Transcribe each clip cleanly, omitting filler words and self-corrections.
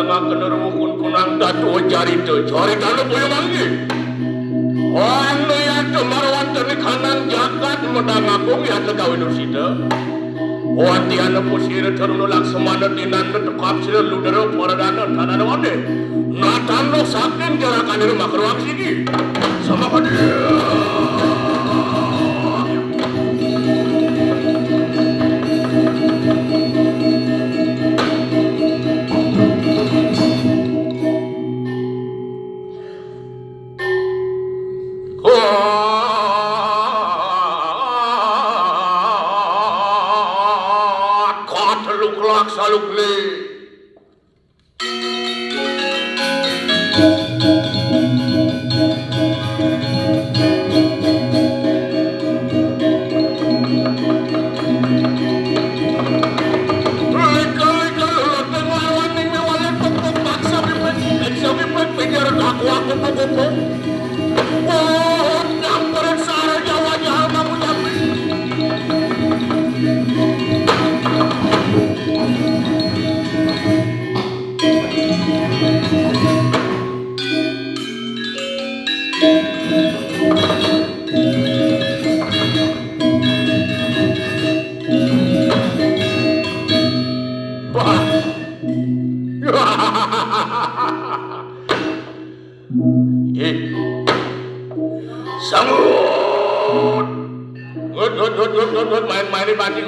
nangakeun rukun kunang datu jari teu jari kana boyo manggi anu ya teu marwan teu kanan jagat medang agung ya teu gawe nu sida wati anu pusir terunu laksamana tinan teu kapsir ludero paradana tanana wade natan lo saking jarakan rumah keruak sigi sama kadi salukle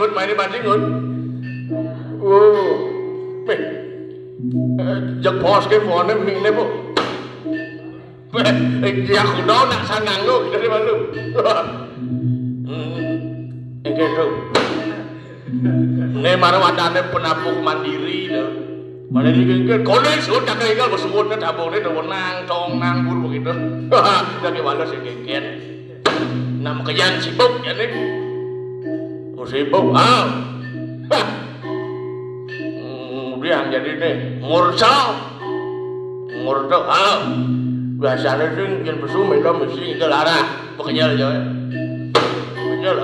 Gut, main pancing, gut. Jak pos ke phone ming ne po. Ya kudo nak sanang lu dari mana? Gitu. Ne marwadane penapung mandiri lho. Mandiri ke kolej sudah kaigal bersebutnya tabone wenang tong nanggur begitu. Dari wala sing keken. Nama kejan sibuk ya nih. Sibuk, dia jadi nih ngurcau, biasanya sih yang bersumber itu mesti ke lara, pekenyal aja, pekenyal,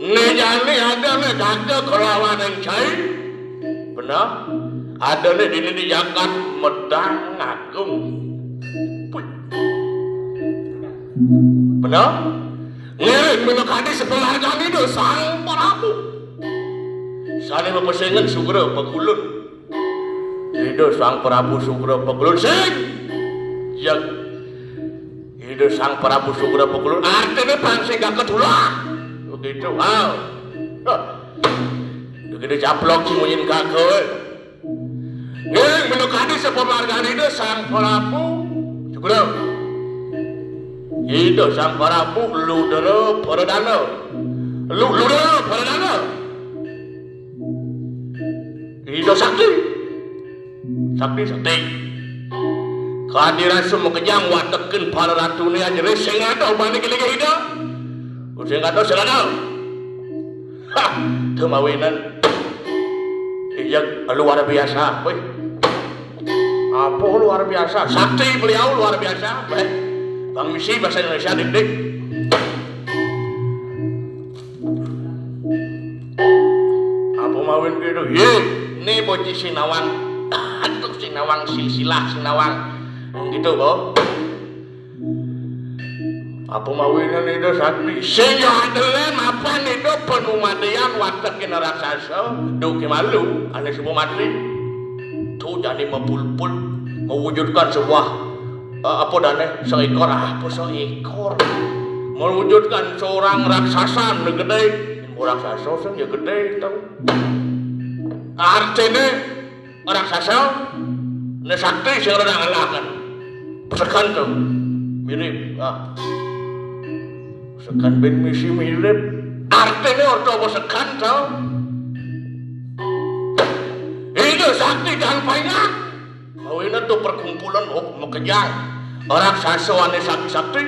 nih jadi ada nih ada kelawan yang cair, benar, ada nih di Jakarta medang agung. Benar? Ngiring menekani sebelah kami itu sang Prabu. Sani mepesengan Sugro Pekulun. Itu sang Prabu Sugro Pekulun sing. Yang itu sang Prabu Sugro Pekulun artinya pangsing gak ketulah. Begitu. Begitu caplok cimunyin kakek. Ngiring menekani sebelah kami itu sang Prabu Sugro. Itu sang Prabu Ludero Paradana. Ludero Paradana. Itu sakti. Kehadiran semua kejang watekin para ratune aja sing ada bani kelinga ida. Sing ada sing ada. Hah, teu mawenan. Iya luar biasa, weh. Apa luar biasa? Sakti beliau luar biasa, weh. Bang misi bahasa Indonesia dik-dik. Apa mawin gitu? Ye, nih bocah Sinawang. Aduh Sinawang silsilah Sinawang. Gitu, Bo. Apa mawinnya itu sakti? Sehingga adalah apa itu penumadian waktu kena raksasa. Duh malu, aneh semua mati. Tuh jadi mempul-pul mewujudkan sebuah apa dane seekor mewujudkan seorang raksasa gede raksasa sing ya gede tau artinya raksasa ne sakti sing rada ngalakan pesekan tuh mirip pesekan ben misi mirip artinya orto pesekan tau itu sakti dan banyak mau ini tuh perkumpulan mau kejang orang sasoane sakti-sakti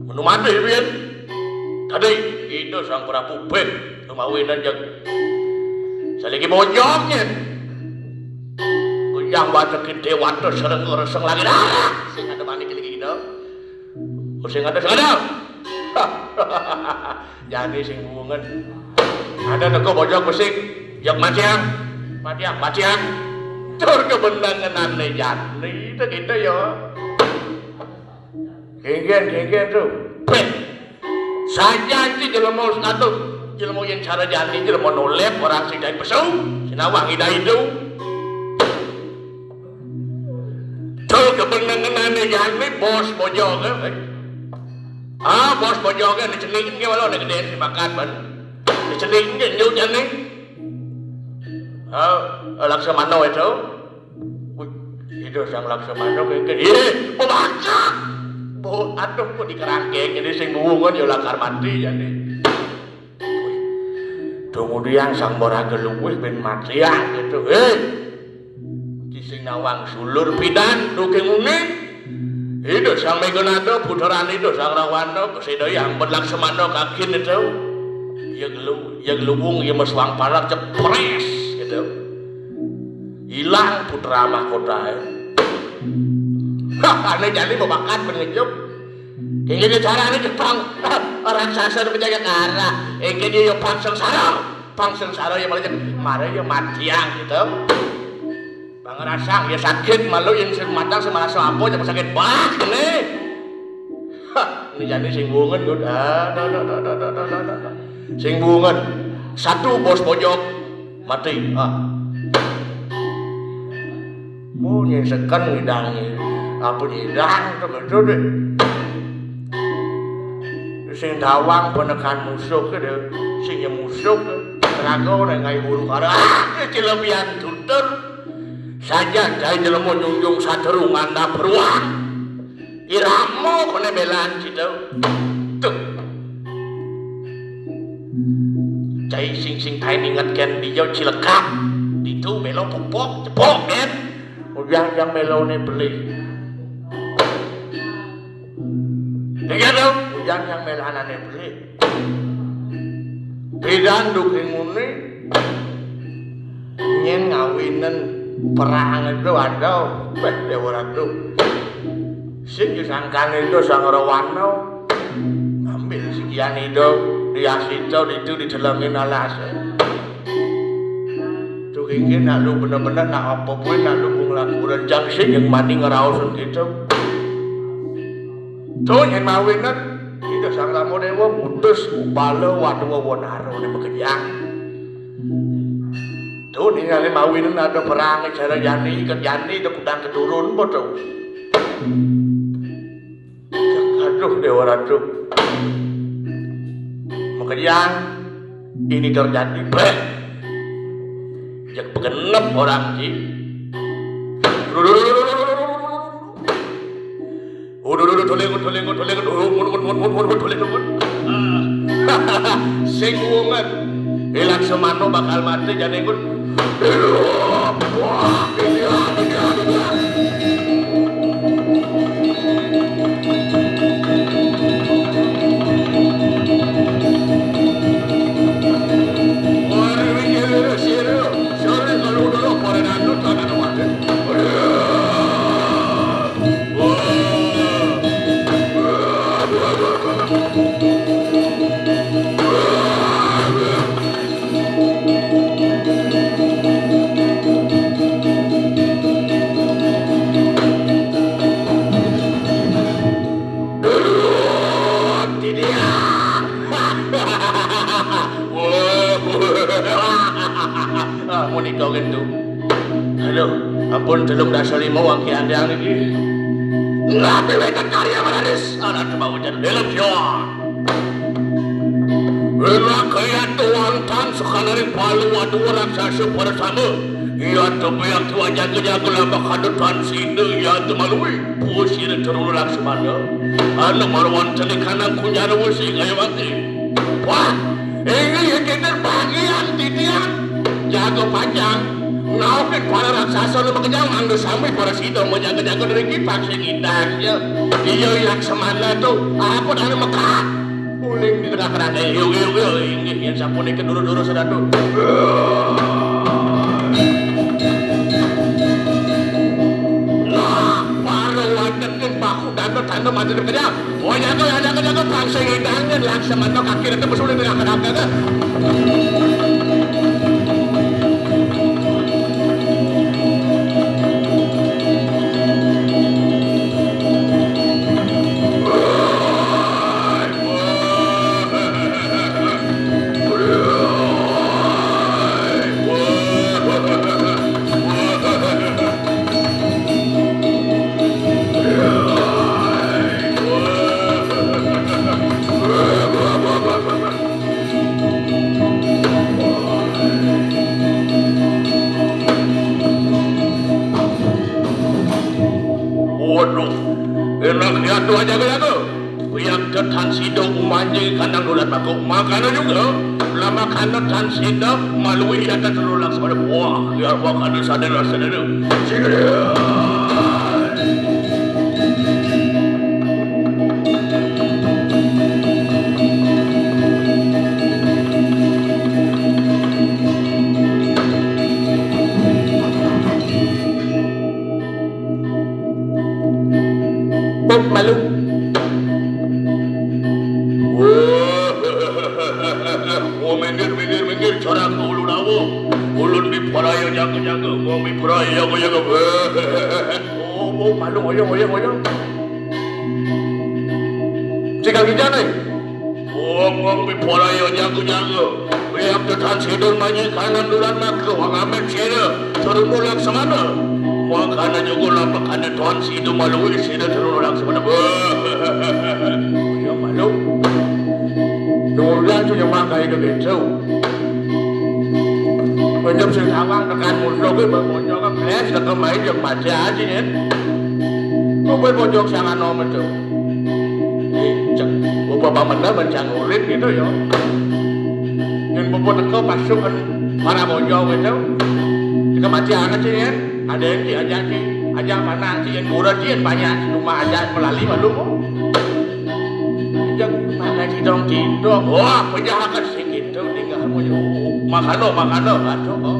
menumati biar tadi itu sang Prabu Ben lumawinan yang saliki bojongnya kejang watekin dewata sereng reseng lagi dah sing ada mani kili gitu sing ada Jani sing buungan. Ada teko bojong besik, yang maciang. Tur kebenangan Jani, itu gitu ya. Genggen tuh. Saja si jelema atuh, jelema yang cara Jani, jelema nolep orang sing dai pesu, sinawang ida itu. Tur kebenangan Jani bos bojong bos bojong diceningin ge walau nek gede dimakan ban. Diceningin ge nyut Jani. Laksamana itu. Itu sang Laksamana kengke. Pembaca. Aduh kok dikerangkeng jadi sing buungan ya lakar mati jadi. Kemudian sang boraga luwih ben matian gitu. Ki sing nawang sulur pidan duke ngune. Itu sang Megonado puteran itu sang Rawana kesedayang Laksamana kakin itu. Ya gelubung ya meswang parak cepres gitu. Hilang putra mahkota. Ini jadi memakan pengejuk. Kayaknya dia cara ini Jepang. Orang sasar menjaga arah. Kayaknya dia yang pangsensara yang malah yang matiang gitu. Pangerasang ya sakit malu yang sematang semarasa apa yang sakit bah ini. Ini jadi singgungan good. Singgungan. Satu bos pojok mati. Nyesekan ngidangnya. Apa nyidang betul deh. Sing dawang penekan musuh ke deh. Sing musuh ke. Tenaga orang ngai buruk arah. Cilebihan tutur. Saja dari jelemu nyunjung sateru nganda peruang. Iramo kone belan gitu. Tuh. Cai sing tain ingatkan dia cilekap. Itu melo popok cepok kan. Yang melone beli. Iya dong, yang melanane beli. Bidan duking ngune nyen ngawinen perang itu ada, dewa tuh. Sing disangkan itu sang Rawana ambil sekian itu diasito itu didelengin alas. Ingin nak lu bener-bener nak apa pun nak lu ngelaku renjang sih yang mandi ngeraosun gitu. Tuh yang mawinan itu sang Ramo Dewa putus upalo waduh wonaro ini bekerjaan. Tuh ini kali mawinan ada perang cara Jani ikan Jani itu kudang keturun betul. Aduh Dewa Ratu. Bekerjaan ini terjadi yang pegenep orang sih. Singgungan Laksamana bakal mati jadi ikut. Monika gitu. Halo, ampun telung dasar lima wang ki andang iki. Ngape wetan karya manis. Ana coba ujar dalam syah. Wala kaya tuan tan sekanari palu wadu raksasa pada sama. Ia tebeyak tua jaga-jaga lama kadutan sini ia temalui. Pusir terulu Laksamana. Ana marwan telikana kunjara wasi kaya mati. Wah, ini yang kita bagian titian. Jago panjang, naupin para raksasa lu bekerja anggo sampai para sido mau jaga-jaga dari kipak segindahnya. Iya Laksamana tuh, apa dari Mekah? Uling di tengah keranda, yuk, ini yang sampun ikan duru-duru sudah tuh. Nah, para wadah dan baku dan tanda mati bekerja. Oh jaga pangsing indahnya laksamana kaki itu bersulit dengan kadang-kadang. Waduh, enaknya tuh aja jaga. Yang ketan sido umanji kandang dolat aku makanan juga. Lama kandang tan sido malui ada terulak pada wah, ya wah kandang sadar sadar. Bob malu. Oh minggir corak ulun aku. Ulun di paraya jaga mau di paraya jaga. Oh malu oyong. Cikal hijau ni. Ngomong di paraya jaga. Biar tetan sidul manyi kanan dulan nak ke wang amet sida. Turun mulak semana. Makana juga lah makana tuan sido malu sida turun mulak semana. Oyong malu. Dulan tu yang makai ke gitu. Macam sewang tekan musuh ke berpojok ke flash ke main yang baca aja ni. Kau berpojok sangat nomor tu. Beberapa mana macam ulit gitu ya. Yang beberapa kau pasukan para bojok gitu. Jika baca anak sih ni, ada yang diajak sih, ajak mana sih yang murah sih yang banyak rumah ajak melalui malu. Ajak mana sih dong tidur. Wah penjahat sikit tu tinggal makano aduh mau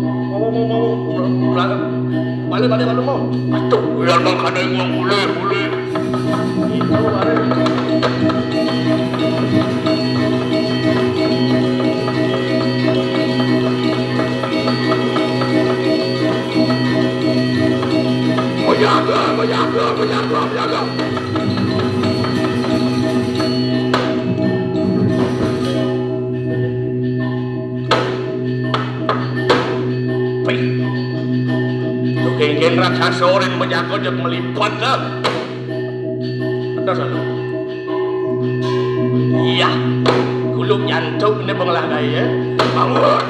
balik mau aduh biar makano yang boleh itu balik jaga Kengken raksasa orang menjaga jauh melipat dah. Ada satu. Iya, kuluk nyantuk ni banglah gaya. Bangun.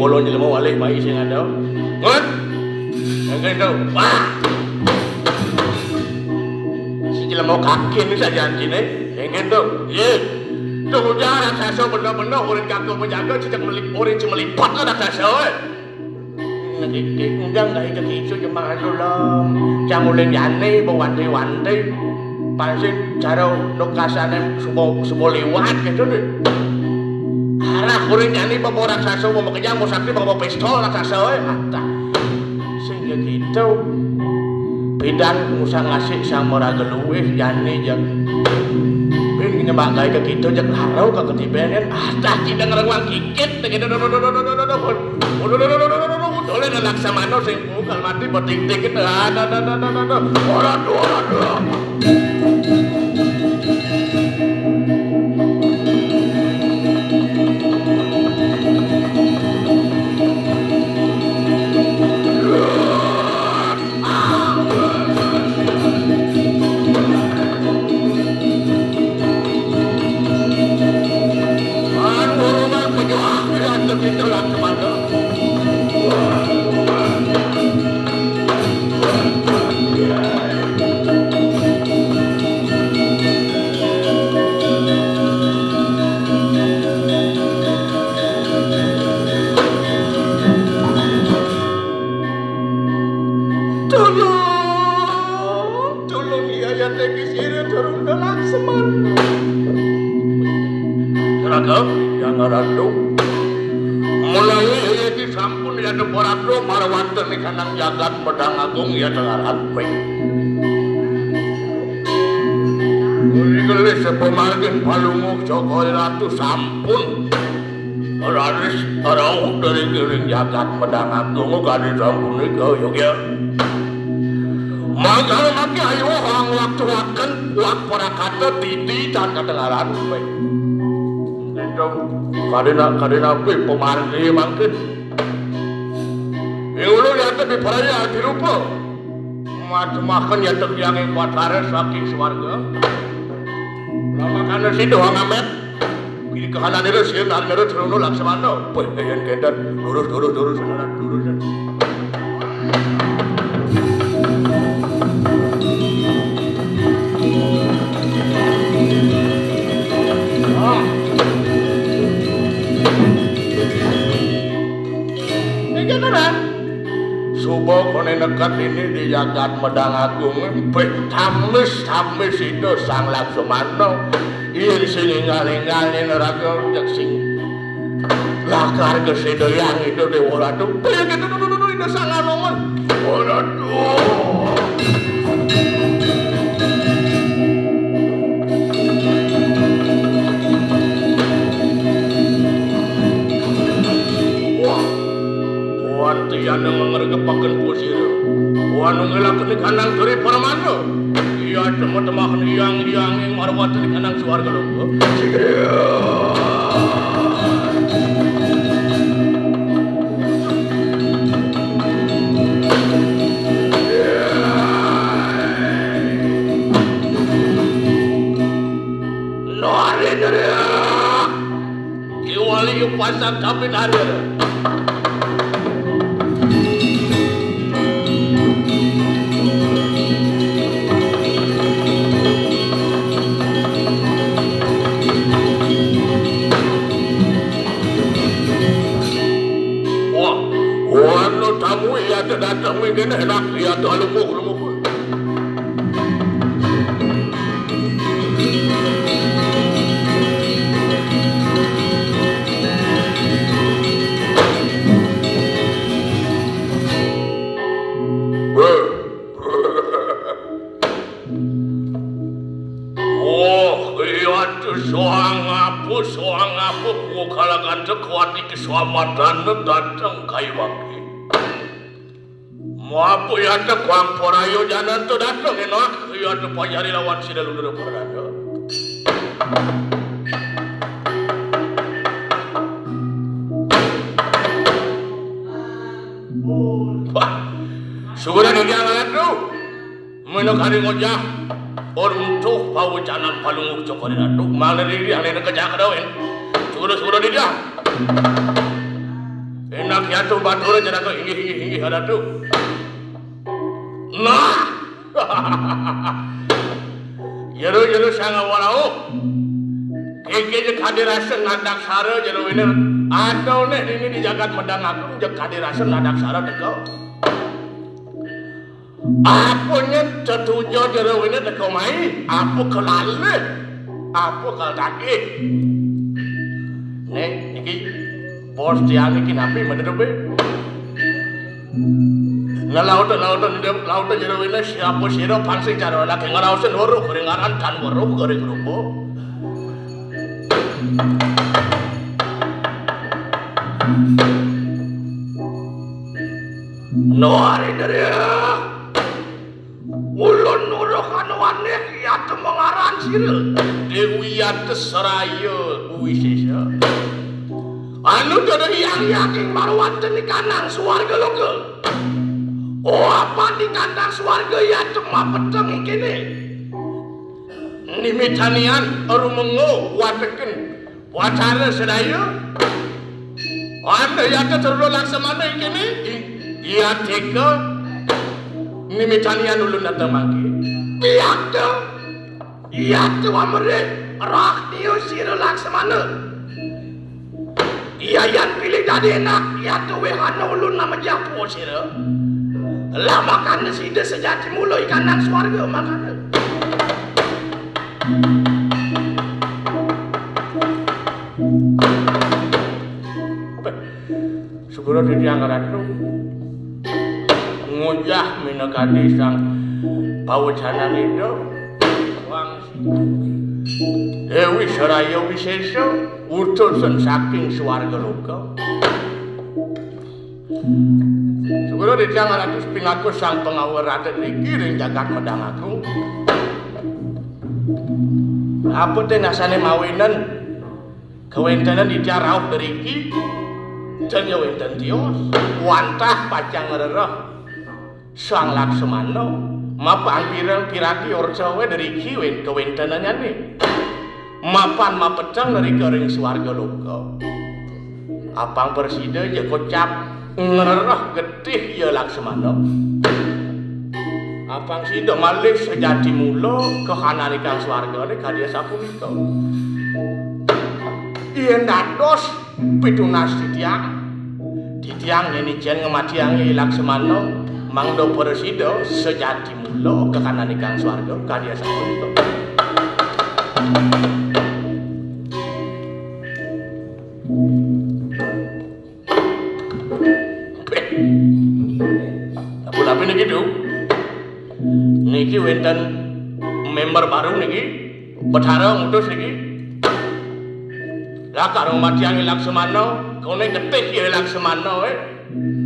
Bolon je lemah balik baik saya ada. Ngot. Jangan tu. Wah. Si lemah kaki ni saja anjing ni. Jangan tu. Ye. Tu jangan raksasa benda-benda orang kakak menjaga sejak orang cuma lipat lah raksasa. Enggak ke kisu cuma anu lah. Jangan mulai jani berwanti-wanti. Pasti cara lokasane semua lewat gitu deh. Arah kurang nyanyi bawa raksasa bawa kejang bawa sakti bawa pistol raksasa mata sehingga gitu bidan usah ngasih sama raga luwih nyanyi jang pin nyebagai ke gitu jang harau ke ketibanan tak tidak ngerengwang kikit gitu boleh dan laksamana sing kalau mati bertik-tik gitu orang dua sampun ya deporato marwanten ni kanang jagat pedang agung ya dengaran baik. Gelis sepemargin palunguk Jokowi Ratu sampun raris arauh dari giring jagat pedang agung kali sampun ika yogya. Mangkal maki ayo orang waktu akan wak para kata titi dan kedengaran baik. Kadena pe pemargi mangkin. Ulu ya tapi peraya dirupa. Makan ya terjangin patare saking swarga. Lama kana si doang amet. Kini kahanan itu sih narmero terono laksamana. Poy kayan kendan lurus saudara lurus. Subuh kone nekat ini di jagat medang agung tamis itu sang Laksamana ieu sing inggal-inggalin raga jak sing lakar kesedayang itu Dewa Ratu ya gitu itu sang anoman waduh tiada mengergepakan pusir. Wanu ngelakukan kanang dari paramana. Ia teman-teman yang marwat di kanang suarga logo. Nari dari. Kiwali pasang kapit ada. Datang mungkin enak ya tuh lumuk. Iya tuh soang apa kalagan sekuat di keselamatan datang kayu wakil. Mau ya ada kuang porayo jalan tu datang enak ya ada pajari lawan si dalu dulu porayo. Wah, sudah ni dia lah tu. Mana kali ngojak orang tu pau jalan palung cokori ratu mana dia ada kerja kedawin. Sudah dia. Enak ya tu batur jalan tu hingi ada tu. Nah, jero sangat walau. Keke kadirasan nadak sara jero ini. Atau nih ini di jagat medang agung je kadirasan nadak sara teko. Apunya setuju jero ini teko mai. Apu kelale, apu keldaki. Nih, ini bos dia ni kinapi mana be? Lautan jero ini siapa siro pansing cara laki ngarausin waruh keringaran kan waruh kering rupo. Nuari dari ulun nuruh kanuannya kiat mengaran siro Dewi Yate Seraya Uwisesa. Anu jodoh yang yakin marwatan di kanang suarga lokal. Oh apa di kandang swarga ya cuma peteng kene. Nimitanian arumengo wateken wacara sedaya. Anda ya terlalu Laksamana kene iya teka nimitanian ulun datang mangke. Piak tu. Iya tu amre rakdio sira Laksamana. Iya yang pilih jadi enak iya tu wehana ulun nama japo sira. Lah makan sida sejati mulai kanang swarga makan. Segera ditiang ratu ngujah minagadi sang pawucanan itu wangsi Dewi Saraya Wisesa utusan saking swarga loka segera ditiang ratu pingaku sang pengawal raden niki ring jagat medang agung apa teh nasane mawinan kawentanan ditiang rauh deriki dan ya wenten tios wantah pacang ngererah sang Laksamana mapan pirang-pirang orca we dari kiwen kewentenannya nih mapan mapecang dari kering swarga loka apang persida ya kocap ngererah getih ya Laksamana apang sida malih sejati mula kehanan ikang swarga ne kadya sapunika yen dados pitunas titiang ini jen ngematiangi Laksamana mangdo persida sejati mula kekanan ikang swarga kadya sapunika apa niki tuh niki wenten member baru niki Bathara ngutus niki lah karo matiangi Laksamana kone getih ya Laksamana we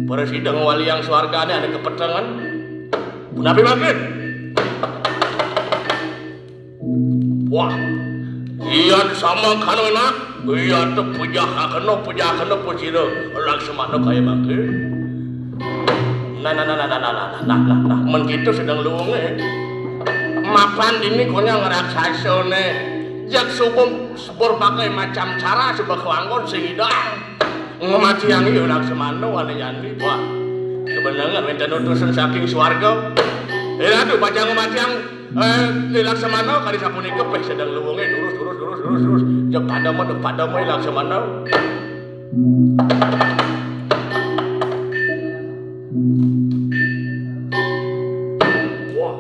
presida wali yang swargane ada kepetengan punapi makin wah iya sama kanona iya tuh puja kena pusira Laksamana kaya makin nah men gitu sedang luwung mapan ini konya ngeraksasane jak subur pakai macam cara sebab kewanggon sehingga ngematiangi ya Laksamana wali yanti wah kebenaran minta utusan saking swarga aduh baca ngematiang Laksamana kali sapunika peh sedang luwunge terus jak padamo Laksamana wah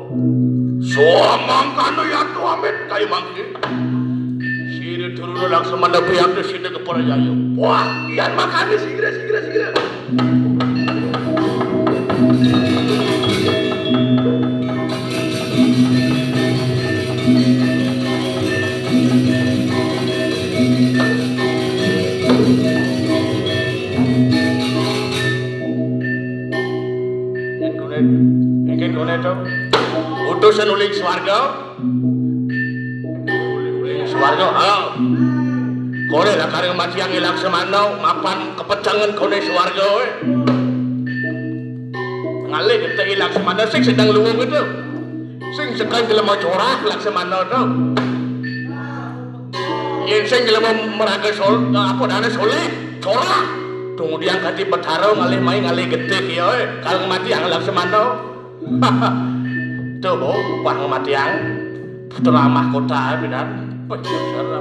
somang kanu ya tu amit kai mangki sire turun Laksamana pihak de sinde kepala jaya wah iyan makane segera Ingin kone to utusan uling swarga kone lah kareng matiangi Laksamana mapan kepecangan kone swarga we ngalih getih Laksamana sing sedang luwung itu sing sekali jelema corak Laksamana to yen sing jelema meraga sol apa dane soleh corak kemudian kati Bathara ngalih mai ngalih getih ya kalau matiang Laksamana tuh upah matiang putra mahkota benar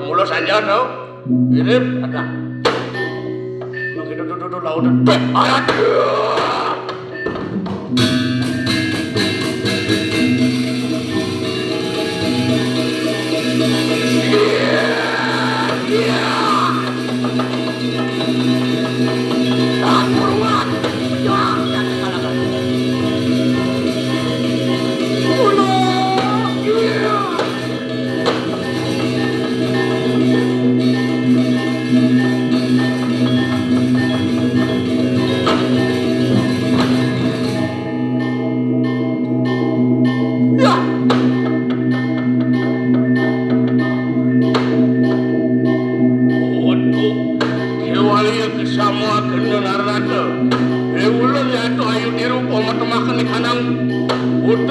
mula saja tau mirip ada duduk laut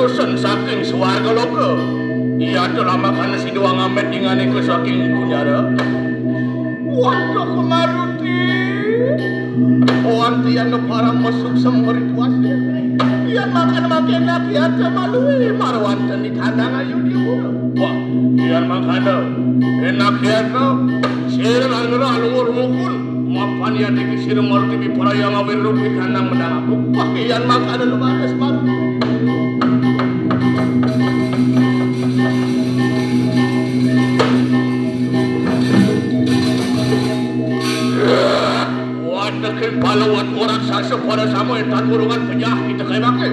utusan saking swarga loka iya telah makan si doang amet dengan ke saking kunyara waduh kemaruti oan tiang parang masuk semuri puasnya iya makan lagi aja malui marwan dan di kandang ayu di wah iya makan enak ya tuh sirah alur mukul mapan ya dikisir maruti bipara yang awir rupi kandang menang aku wah iya makan lu bagus maruti yakin pahlawan orang sasa pada sama etan burungan penjah kita kayak pakai.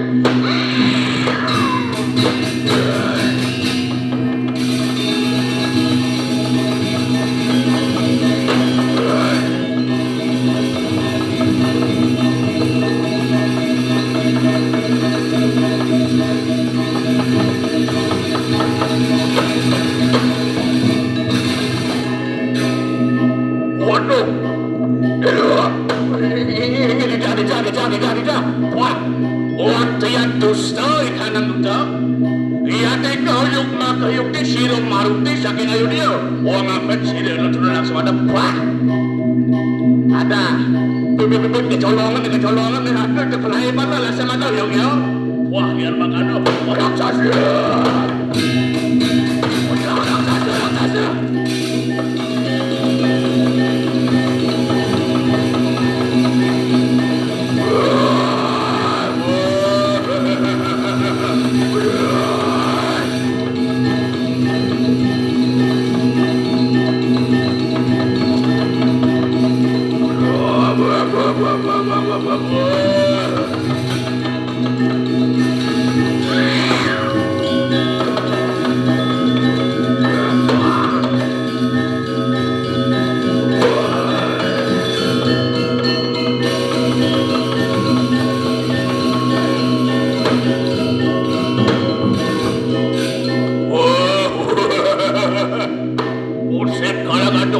Waduh, ini wah, waktu yang dusta ikan duta. Iya teko yuk maka yuk di sirum maruti saking ayu dia. Wah ngapet sih dia lu turun langsung ada wah. Ada, bibit kecolongan nih ada kepelahebat lah sama kau yuk ya. Wah biar makan orang saja. Orang saja.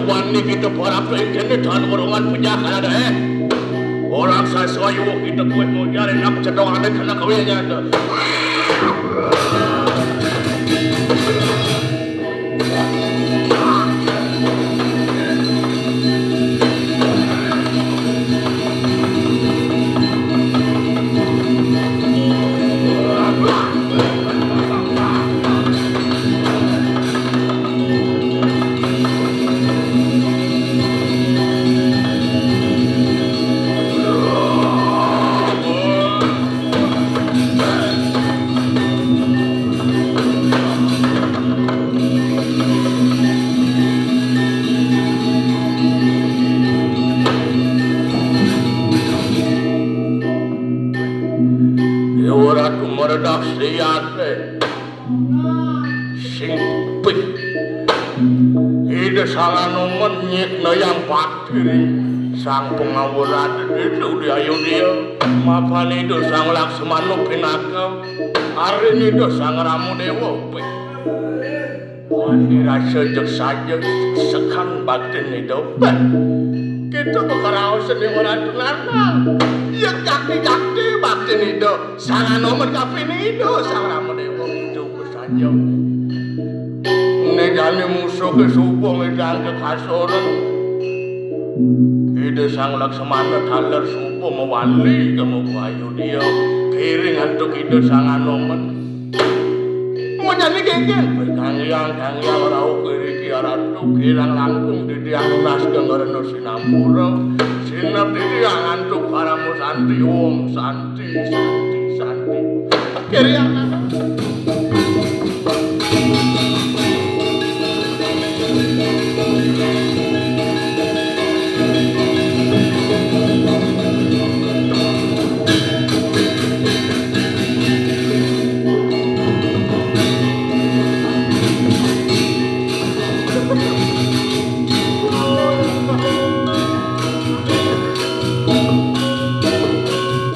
Wani kita para pengen dan warungan penjahat ada orang sesuai kita buat mau cari nak cedong ada kena kawinnya ada. Meredak siate singpik ide salah menyik na yang patiri sang pengawuran itu dia yudia mapan itu sang Laksmana pinaka hari itu sang Ramudewa wani rasa jek saja sekan batin itu kita berkaraos seni orang tunana ya kaki batin itu sangat nomor kafe itu sangat Ramudewa itu saja ini jani musuh ke supong dan ke kasoran itu sang Laksmana thaler supong mewali ke mukayu dia kiring untuk itu sangat nomor mau jadi genggen kangyang rauh kiri kiaratu kirang langkung di tiang nas kenggara Sinapura sinap di tiang antuk paramu santi om santi kiriang